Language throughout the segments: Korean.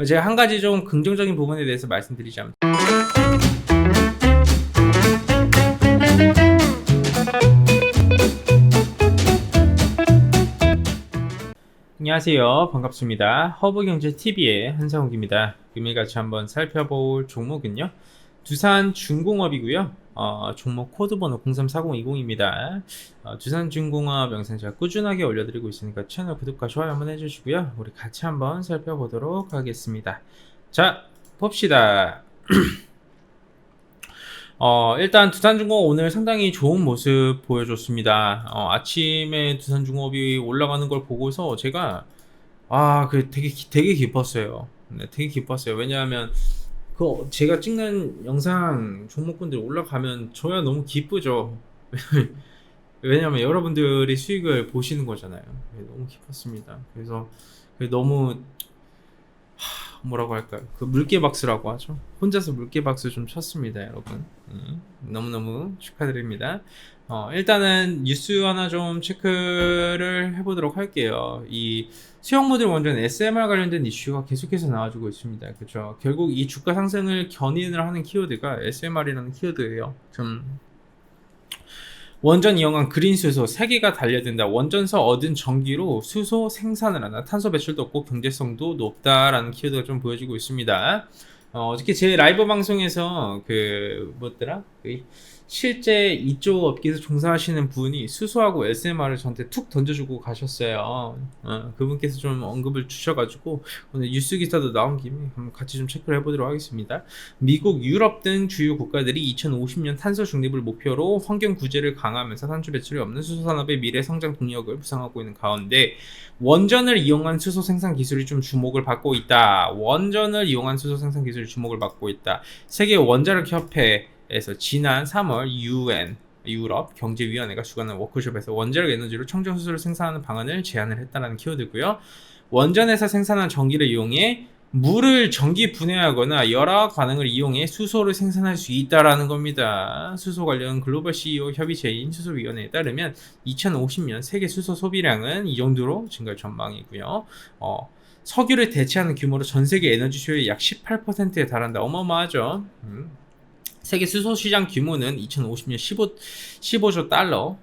제가 한 가지 좀 긍정적인 부분에 대해서 말씀드리자면, 안녕하세요. 반갑습니다. 허브경제TV의 한상욱입니다. 금일 같이 한번 살펴볼 종목은요, 두산중공업이고요. 종목 코드번호 034020입니다. 두산중공업 영상 제가 꾸준하게 올려드리고 있으니까 채널 구독과 좋아요 한번 해주시고요. 우리 같이 한번 살펴보도록 하겠습니다. 자, 봅시다. 일단 두산중공업 오늘 상당히 좋은 모습 보여줬습니다. 아침에 두산중공업이 올라가는 걸 보고서 제가 되게 기뻤어요. 네, 되게 기뻤어요. 왜냐하면 제가 찍는 영상 종목분들 올라가면 저야 너무 기쁘죠. 왜냐하면 여러분들이 수익을 보시는 거잖아요. 네, 너무 기뻤습니다. 그래서 너무 뭐라고 할까요? 그 물개박수라고 하죠. 혼자서 물개박수 좀 쳤습니다, 여러분. 너무너무 축하드립니다. 일단은 뉴스 하나 좀 체크를 해보도록 할게요. 이 수형 모듈 원전 SMR 관련된 이슈가 계속해서 나와주고 있습니다. 그렇죠? 결국 이 주가 상승을 견인을 하는 키워드가 SMR이라는 키워드예요. 원전 이용한 그린 수소 3개가 달려든다. 원전서 얻은 전기로 수소 생산을 한다. 탄소 배출도 없고 경제성도 높다라는 키워드가 좀 보여지고 있습니다. 어저께 제 라이브 방송에서 실제 이쪽 업계에서 종사하시는 분이 수소하고 SMR을 저한테 툭 던져주고 가셨어요. 그분께서 좀 언급을 주셔가지고 오늘 뉴스 기사도 나온 김에 한번 같이 좀 체크를 해보도록 하겠습니다. 미국, 유럽 등 주요 국가들이 2050년 탄소 중립을 목표로 환경 구제를 강화하면서 탄소 배출이 없는 수소 산업의 미래 성장 동력을 부상하고 있는 가운데 원전을 이용한 수소 생산 기술이 좀 주목을 받고 있다. 세계 원자력 협회에서 지난 3월 유럽 경제위원회가 주관한 워크숍에서 원자력 에너지로 청정 수소를 생산하는 방안을 제안을 했다는 키워드고요. 원전에서 생산한 전기를 이용해 물을 전기 분해하거나 열화학 반응을 이용해 수소를 생산할 수 있다라는 겁니다. 수소 관련 글로벌 CEO 협의체인 수소위원회에 따르면 2050년 세계 수소 소비량은 이 정도로 증가할 전망이고요. 석유를 대체하는 규모로 전 세계 에너지 수요의 약 18%에 달한다. 어마어마하죠. 세계 수소 시장 규모는 2050년 15조 달러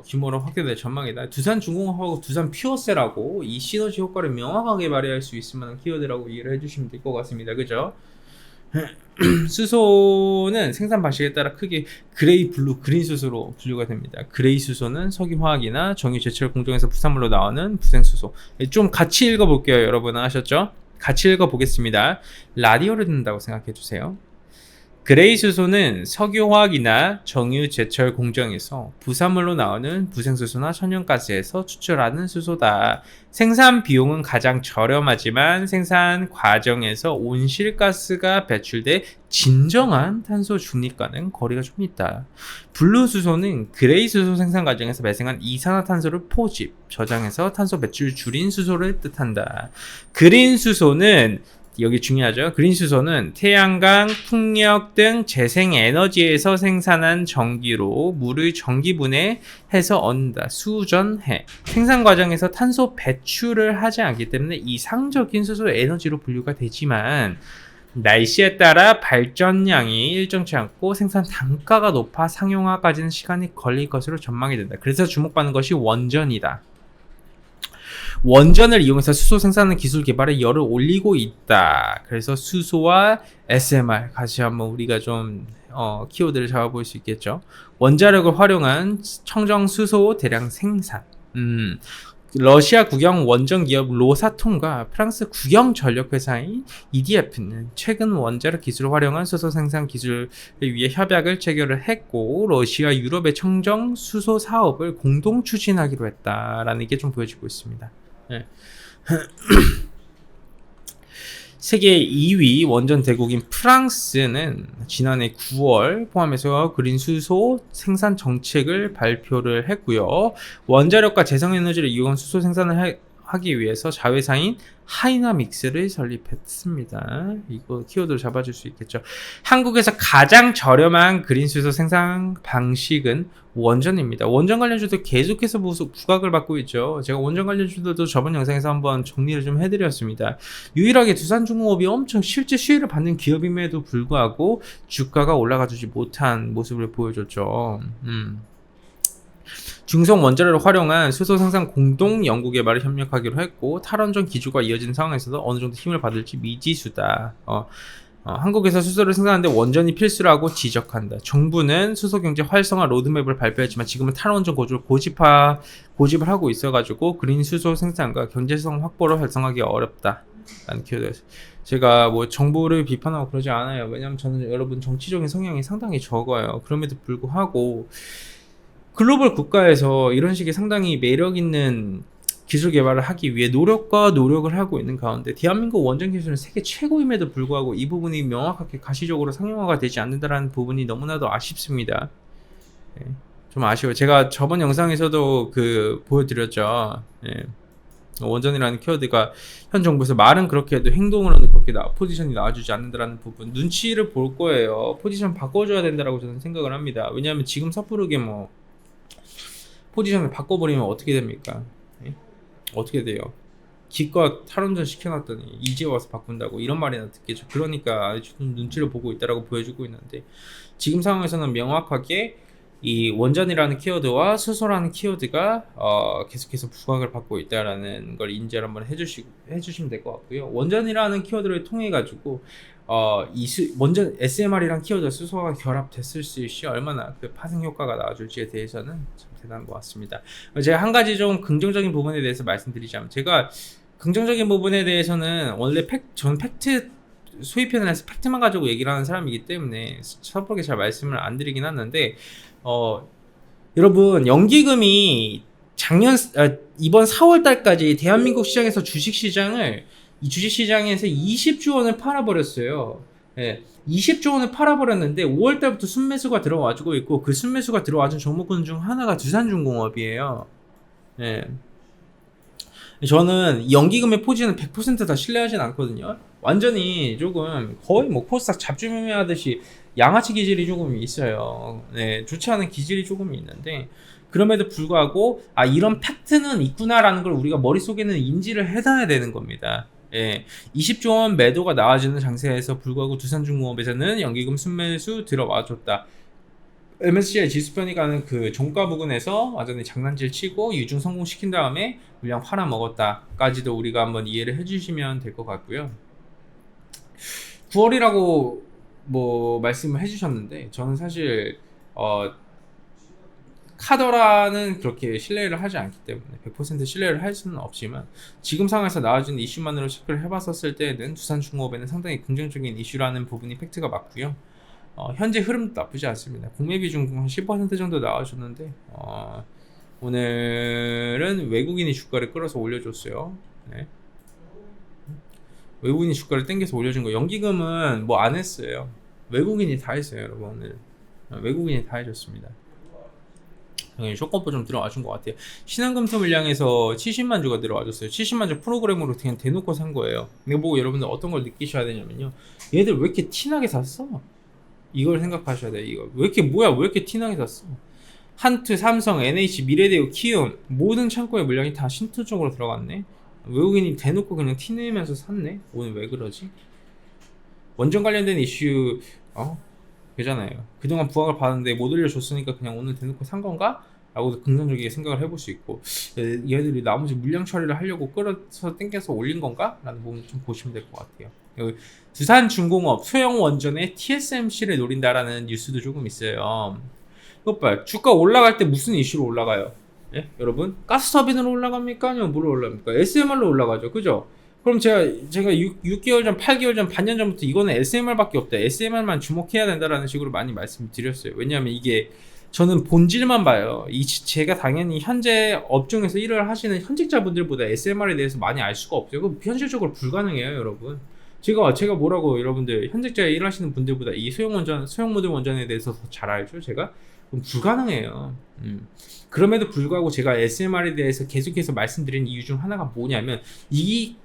규모로 확대될 전망이다. 두산중공업하고 두산퓨어셀하고 이 시너지 효과를 명확하게 발휘할 수 있을 만한 키워드라고 이해를 해주시면 될 것 같습니다. 그죠? 수소는 생산 방식에 따라 크게 그레이, 블루, 그린 수소로 분류가 됩니다. 그레이 수소는 석유화학이나 정유 제철 공정에서 부산물로 나오는 부생수소. 좀 같이 읽어볼게요. 여러분 아셨죠? 같이 읽어보겠습니다. 라디오를 듣는다고 생각해주세요. 그레이 수소는 석유화학이나 정유 제철 공정에서 부산물로 나오는 부생수소나 천연가스에서 추출하는 수소다. 생산 비용은 가장 저렴하지만 생산 과정에서 온실가스가 배출돼 진정한 탄소 중립과는 거리가 좀 있다. 블루 수소는 그레이 수소 생산 과정에서 발생한 이산화탄소를 포집, 저장해서 탄소 배출 줄인 수소를 뜻한다. 그린 수소는 여기 중요하죠. 그린 수소는 태양광, 풍력 등 재생에너지에서 생산한 전기로 물을 전기분해해서 얻는다. 수전해. 생산 과정에서 탄소 배출을 하지 않기 때문에 이상적인 수소 에너지로 분류가 되지만 날씨에 따라 발전량이 일정치 않고 생산 단가가 높아 상용화까지는 시간이 걸릴 것으로 전망이 된다. 그래서 주목받는 것이 원전이다. 원전을 이용해서 수소 생산하는 기술 개발에 열을 올리고 있다. 그래서 수소와 SMR 같이 한번 우리가 좀 키워드를 잡아볼 수 있겠죠. 원자력을 활용한 청정 수소 대량 생산. 러시아 국영 원전 기업 로사톰과 프랑스 국영 전력 회사인 EDF는 최근 원자력 기술을 활용한 수소 생산 기술을 위해 협약을 체결을 했고 러시아 유럽의 청정 수소 사업을 공동 추진하기로 했다라는 게 좀 보여지고 있습니다. 네. 세계 2위 원전 대국인 프랑스는 지난해 9월 포함해서 그린 수소 생산 정책을 발표를 했고요. 원자력과 재생에너지를 이용한 수소 생산을 하기 위해서 자회사인 하이나믹스를 설립했습니다. 이거 키워드를 잡아줄 수 있겠죠. 한국에서 가장 저렴한 그린 수소 생산 방식은 원전입니다. 원전 관련주도 계속해서 부각을 받고 있죠. 제가 원전 관련주들도 저번 영상에서 한번 정리를 좀 해드렸습니다. 유일하게 두산중공업이 엄청 실제 수혜를 받는 기업임에도 불구하고 주가가 올라가주지 못한 모습을 보여줬죠. 중성 원자로를 활용한 수소 생산 공동 연구 개발을 협력하기로 했고, 탈원전 기조가 이어지는 상황에서도 어느 정도 힘을 받을지 미지수다. 한국에서 수소를 생산하는데 원전이 필수라고 지적한다. 정부는 수소 경제 활성화 로드맵을 발표했지만 지금은 탈원전 고조를 고집을 하고 있어가지고 그린 수소 생산과 경제성 확보를 활성화하기 어렵다. 라는 키워드였어요. 제가 뭐 정부를 비판하고 그러지 않아요. 왜냐면 저는 여러분 정치적인 성향이 상당히 적어요. 그럼에도 불구하고 글로벌 국가에서 이런 식의 상당히 매력 있는 기술 개발을 하기 위해 노력을 하고 있는 가운데 대한민국 원전 기술은 세계 최고임에도 불구하고 이 부분이 명확하게 가시적으로 상용화가 되지 않는다는 부분이 너무나도 아쉽습니다. 네, 좀 아쉬워요. 제가 저번 영상에서도 보여드렸죠. 네. 원전이라는 키워드가 현 정부에서 말은 그렇게 해도 행동으로는 그렇게 포지션이 나와주지 않는다라는 부분, 눈치를 볼 거예요. 포지션 바꿔줘야 된다라고 저는 생각을 합니다. 왜냐하면 지금 섣부르게 포지션을 바꿔버리면 어떻게 됩니까? 예? 어떻게 돼요? 기껏 탈원전 시켜놨더니 이제 와서 바꾼다고 이런 말이나 듣겠죠. 그러니까 좀 눈치를 보고 있다라고 보여주고 있는데, 지금 상황에서는 명확하게 이 원전이라는 키워드와 수소라는 키워드가 계속해서 부각을 받고 있다라는 걸 인지를 한번 해주시면 될 것 같고요. 원전이라는 키워드를 통해 가지고 원전 SMR이랑 키워드 수소가 결합됐을 시 얼마나 그 파생 효과가 나와줄지에 대해서는 참 대단한 것 같습니다. 제가 한 가지 좀 긍정적인 부분에 대해서 말씀드리자면, 제가 긍정적인 부분에 대해서는 원래 저는 팩트 수입편을 해서 팩트만 가지고 얘기를 하는 사람이기 때문에 섣부르게 잘 말씀을 안 드리긴 하는데, 여러분 연기금이 이번 4월 달까지 대한민국 시장에서 이 주식시장에서 20조 원을 팔아버렸어요. 예, 20조 원을 팔아버렸는데 5월 달부터 순매수가 들어와주고 있고, 그 순매수가 들어와준 종목군 중 하나가 두산중공업이에요. 예. 저는 연기금의 포지션은 100% 다 신뢰하진 않거든요. 완전히 조금 거의 코스닥 잡주매매하듯이 양아치 기질이 조금 있어요. 네, 좋지 않은 기질이 조금 있는데, 그럼에도 불구하고 이런 팩트는 있구나라는 걸 우리가 머릿속에는 인지를 해놔야 되는 겁니다. 예, 20조 원 매도가 나와지는 장세에서 불구하고 두산중공업에서는 연기금 순매수 들어와줬다. MSCI 지수편이 가는 그 종가 부근에서 완전히 장난질 치고 유중 성공시킨 다음에 물량 팔아먹었다까지도 우리가 한번 이해를 해주시면 될 것 같고요. 9월이라고 말씀을 해주셨는데, 저는 사실 카더라는 그렇게 신뢰를 하지 않기 때문에 100% 신뢰를 할 수는 없지만, 지금 상황에서 나와준 이슈만으로 체크를 해봤었을 때는 두산중공업에는 상당히 긍정적인 이슈라는 부분이 팩트가 맞고요. 현재 흐름도 나쁘지 않습니다. 공매 비중 한 10% 정도 나와줬는데, 오늘은 외국인이 주가를 끌어서 올려줬어요. 네. 외국인이 주가를 땡겨서 올려준 거, 연기금은 안 했어요. 외국인이 다 했어요, 여러분. 오늘 외국인이 다 해줬습니다. 쇼컴포 좀 들어와준 것 같아요. 신한금속 물량에서 70만 주가 들어와줬어요. 70만 주 프로그램으로 그냥 대놓고 산 거예요. 이거 보고 여러분들 어떤 걸 느끼셔야 되냐면요, 얘들 왜 이렇게 티나게 샀어? 이걸 생각하셔야 돼요. 이거 왜 이렇게 티나게 샀어? 한투, 삼성, NH, 미래대우, 키움 모든 창고의 물량이 다 신투 쪽으로 들어갔네. 외국인이 대놓고 그냥 티내면서 샀네. 오늘 왜 그러지? 원전 관련된 이슈 되잖아요. 그동안 부각을 받았는데 못 올려줬으니까 그냥 오늘 대놓고 산 건가? 라고도 긍정적이게 생각을 해볼 수 있고, 얘들이 나머지 물량 처리를 하려고 끌어서 땡겨서 올린 건가? 라는 부분 좀 보시면 될 것 같아요. 두산중공업 소형 원전에 TSMC를 노린다라는 뉴스도 조금 있어요. 이것 봐요. 주가 올라갈 때 무슨 이슈로 올라가요? 예? 여러분, 가스터빈으로 올라갑니까? 아니면 뭐로 올라갑니까? SMR로 올라가죠. 그죠? 그럼 제가 6개월 전, 8개월 전, 반년 전부터 이거는 SMR밖에 없다, SMR만 주목해야 된다라는 식으로 많이 말씀드렸어요. 왜냐하면 이게 저는 본질만 봐요. 제가 당연히 현재 업종에서 일을 하시는 현직자분들보다 SMR에 대해서 많이 알 수가 없어요. 그럼 현실적으로 불가능해요, 여러분. 제가 뭐라고 여러분들 현직자에 일하시는 분들보다 이 소형 모듈 원전에 대해서 더 잘 알죠. 제가 그럼 불가능해요. 그럼에도 불구하고 제가 SMR에 대해서 계속해서 말씀드린 이유 중 하나가 뭐냐면 이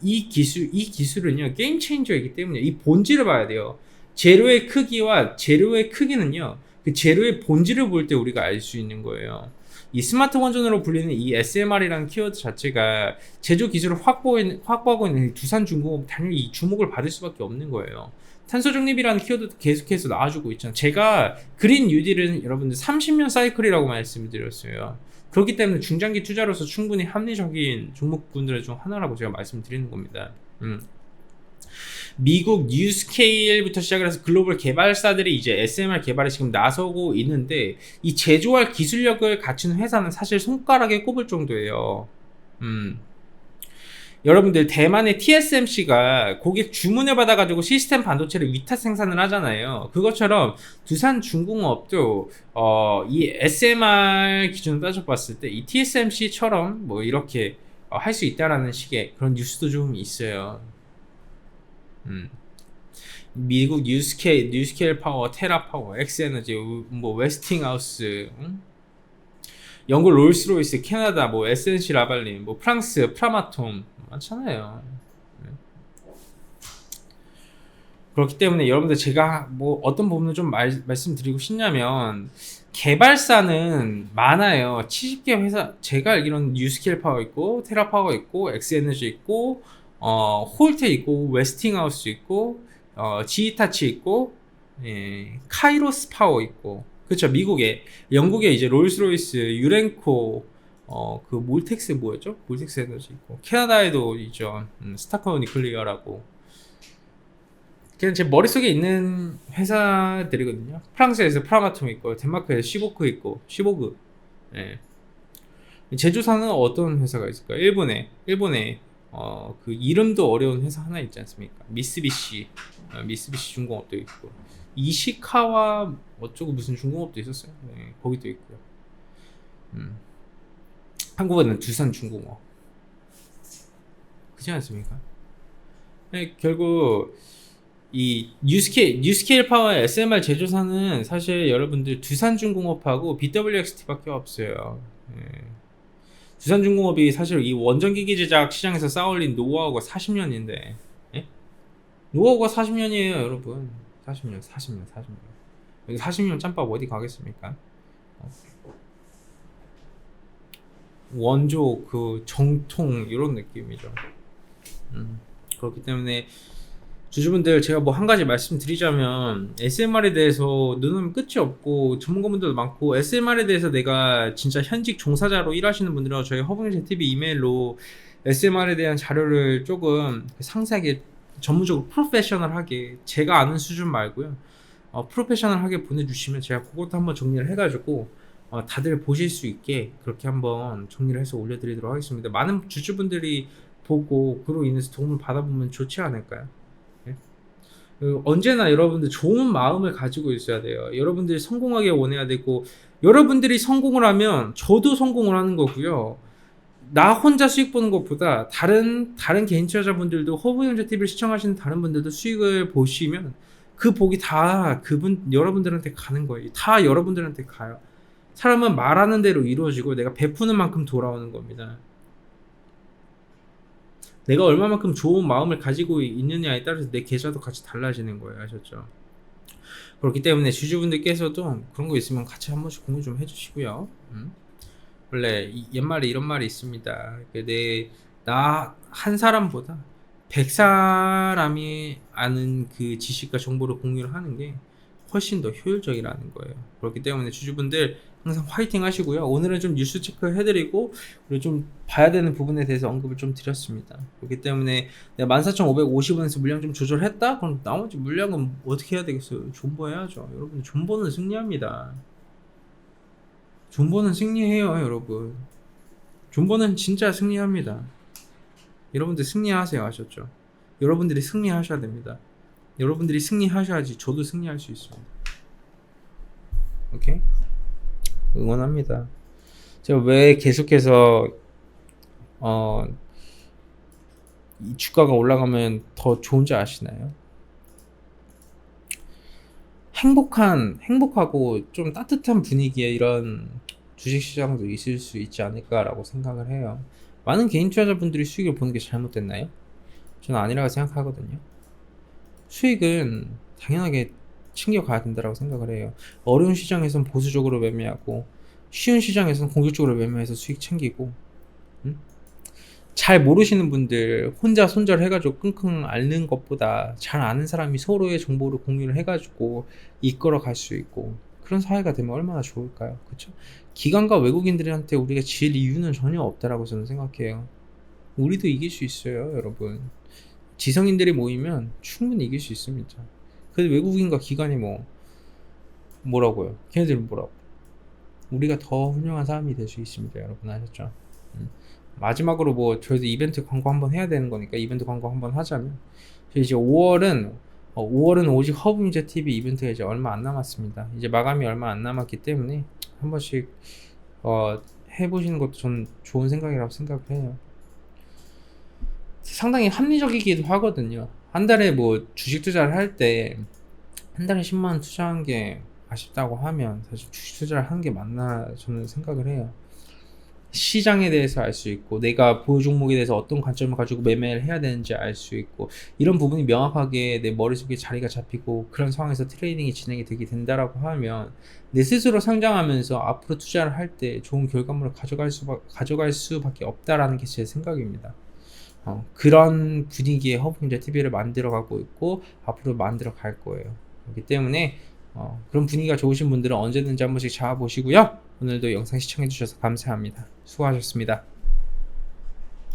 기술은요 게임 체인저이기 때문에 이 본질을 봐야 돼요. 재료의 크기와 재료의 크기는요 그 재료의 본질을 볼 때 우리가 알 수 있는 거예요. 이 스마트 원전으로 불리는 이 SMR이라는 키워드 자체가 제조 기술을 확보하고 있는 두산중공업 당연히 이 주목을 받을 수밖에 없는 거예요. 탄소 중립이라는 키워드도 계속해서 나와주고 있잖아요. 제가 그린 뉴딜은 여러분들 30년 사이클이라고 말씀드렸어요. 그렇기 때문에 중장기 투자로서 충분히 합리적인 종목군들 중 하나라고 제가 말씀드리는 겁니다. 미국 뉴스케일부터 시작을 해서 글로벌 개발사들이 이제 SMR 개발에 지금 나서고 있는데 이 제조할 기술력을 갖춘 회사는 사실 손가락에 꼽을 정도예요. 여러분들 대만의 TSMC가 고객 주문을 받아가지고 시스템 반도체를 위탁 생산을 하잖아요. 그것처럼 두산중공업도 이 SMR 기준으로 따져봤을 때 이 TSMC처럼 뭐 이렇게 할 수 있다라는 식의 그런 뉴스도 좀 있어요. 미국 뉴스케일 파워, 테라 파워, 엑스에너지, 뭐 웨스팅하우스, 영국 롤스로이스, 캐나다, 뭐 SNC 라발린, 뭐 프랑스 프라마톰 많잖아요. 그렇기 때문에 여러분들 제가 뭐 어떤 부분을 좀 말씀드리고 싶냐면 개발사는 많아요. 70개 회사 제가 알기로는 뉴스케일 파워 있고 테라 파워 있고 엑스에너지 있고 홀테 있고 웨스팅하우스 있고 지히타치 있고 카이로스 파워 있고 그렇죠. 미국에 영국에 이제 롤스로이스 유렌코 그 몰텍스 뭐였죠? 몰텍스 에너지 있고 캐나다에도 있죠. 스타커 니클리어라고 그냥 제 머릿속에 있는 회사들이거든요. 프랑스에서 프라마톰 있고 덴마크에서 시보크 있고 시보그 제조사는 어떤 회사가 있을까요? 일본에 그 이름도 어려운 회사 하나 있지 않습니까? 미쓰비시 중공업도 있고 이시카와 어쩌고 무슨 중공업도 있었어요. 거기도 있고요. 한국에는 두산중공업 그렇지 않습니까? 결국 이 뉴스케일 파워의 SMR 제조사는 사실 여러분들 두산중공업하고 BWXT밖에 없어요. 두산중공업이 사실 이 원전기기 제작 시장에서 쌓아올린 노하우가 40년인데 노하우가 40년이에요 여러분. 40년 여기 40년 짬밥 어디 가겠습니까? 원조 그 정통 이런 느낌이죠. 그렇기 때문에 주주분들 제가 뭐 한 가지 말씀드리자면 SMR에 대해서 눈은 끝이 없고 전문가분들도 많고 SMR에 대해서 내가 진짜 현직 종사자로 일하시는 분들은 저희 허브니제 TV 이메일로 SMR에 대한 자료를 조금 상세하게 전문적으로 프로페셔널하게 제가 아는 수준 말고요 프로페셔널하게 보내주시면 제가 그것도 한번 정리를 해가지고 다들 보실 수 있게 그렇게 한번 정리를 해서 올려드리도록 하겠습니다. 많은 주주분들이 보고 그로 인해서 도움을 받아보면 좋지 않을까요? 언제나 여러분들 좋은 마음을 가지고 있어야 돼요. 여러분들이 성공하게 원해야 되고 여러분들이 성공을 하면 저도 성공을 하는 거고요. 나 혼자 수익 보는 것보다 다른 개인 투자자분들도 허브영재 TV를 시청하시는 다른 분들도 수익을 보시면 그 복이 다 여러분들한테 가는 거예요. 다 여러분들한테 가요. 사람은 말하는 대로 이루어지고 내가 베푸는 만큼 돌아오는 겁니다. 내가 얼마만큼 좋은 마음을 가지고 있느냐에 따라서 내 계좌도 같이 달라지는 거예요. 아셨죠? 그렇기 때문에 주주분들께서도 그런 거 있으면 같이 한 번씩 공유 좀 해주시고요. 원래 옛말에 이런 말이 있습니다. 나 한 사람보다 100사람이 아는 그 지식과 정보를 공유를 하는 게 훨씬 더 효율적이라는 거예요. 그렇기 때문에 주주분들 항상 화이팅 하시고요. 오늘은 좀 뉴스 체크 해드리고 그리고 좀 봐야 되는 부분에 대해서 언급을 좀 드렸습니다. 그렇기 때문에 내가 14,550원에서 물량 좀 조절했다? 그럼 나머지 물량은 어떻게 해야 되겠어요? 존버해야죠. 여러분 존버는 승리합니다. 존버는 승리해요 여러분. 존버는 진짜 승리합니다. 여러분들 승리하세요. 아셨죠? 여러분들이 승리하셔야 됩니다. 여러분들이 승리하셔야지 저도 승리할 수 있습니다. 오케이? 응원합니다. 제가 왜 계속해서 이 주가가 올라가면 더 좋은지 아시나요? 행복하고 좀 따뜻한 분위기의 이런 주식시장도 있을 수 있지 않을까라고 생각을 해요. 많은 개인 투자자분들이 수익을 보는 게 잘못됐나요? 저는 아니라고 생각하거든요. 수익은 당연하게 챙겨가야 된다고 생각을 해요. 어려운 시장에선 보수적으로 매매하고 쉬운 시장에선 공격적으로 매매해서 수익 챙기고, 음? 잘 모르시는 분들 혼자 손절해가지고 끙끙 앓는 것보다 잘 아는 사람이 서로의 정보를 공유를 해가지고 이끌어 갈 수 있고 그런 사회가 되면 얼마나 좋을까요? 그렇죠? 기관과 외국인들한테 우리가 질 이유는 전혀 없다라고 저는 생각해요. 우리도 이길 수 있어요, 여러분. 지성인들이 모이면 충분히 이길 수 있습니다. 근데 외국인과 기관이 뭐라고요? 걔네들은 뭐라고? 우리가 더 훌륭한 사람이 될 수 있습니다, 여러분. 아셨죠? 마지막으로 저희도 이벤트 광고 한번 해야 되는 거니까 이벤트 광고 한번 하자면, 이제 5월은 오직 허브민재 TV 이벤트가 이제 얼마 안 남았습니다. 이제 마감이 얼마 안 남았기 때문에 한 번씩 해보시는 것도 전 좋은 생각이라고 생각을 해요. 상당히 합리적이기도 하거든요. 한 달에 주식 투자를 할 때 한 달에 10만 원 투자한 게 아쉽다고 하면 사실 주식 투자를 하는 게 맞나 저는 생각을 해요. 시장에 대해서 알 수 있고 내가 보유 종목에 대해서 어떤 관점을 가지고 매매를 해야 되는지 알 수 있고 이런 부분이 명확하게 내 머릿속에 자리가 잡히고 그런 상황에서 트레이딩이 진행이 되게 된다라고 하면 내 스스로 성장하면서 앞으로 투자를 할 때 좋은 결과물을 가져갈 수밖에 없다라는 게 제 생각입니다. 그런 분위기의 허브민재 TV를 만들어가고 있고 앞으로 만들어 갈 거예요. 그렇기 때문에 그런 분위기가 좋으신 분들은 언제든지 한 번씩 잡아보시고요. 오늘도 영상 시청해주셔서 감사합니다. 수고하셨습니다.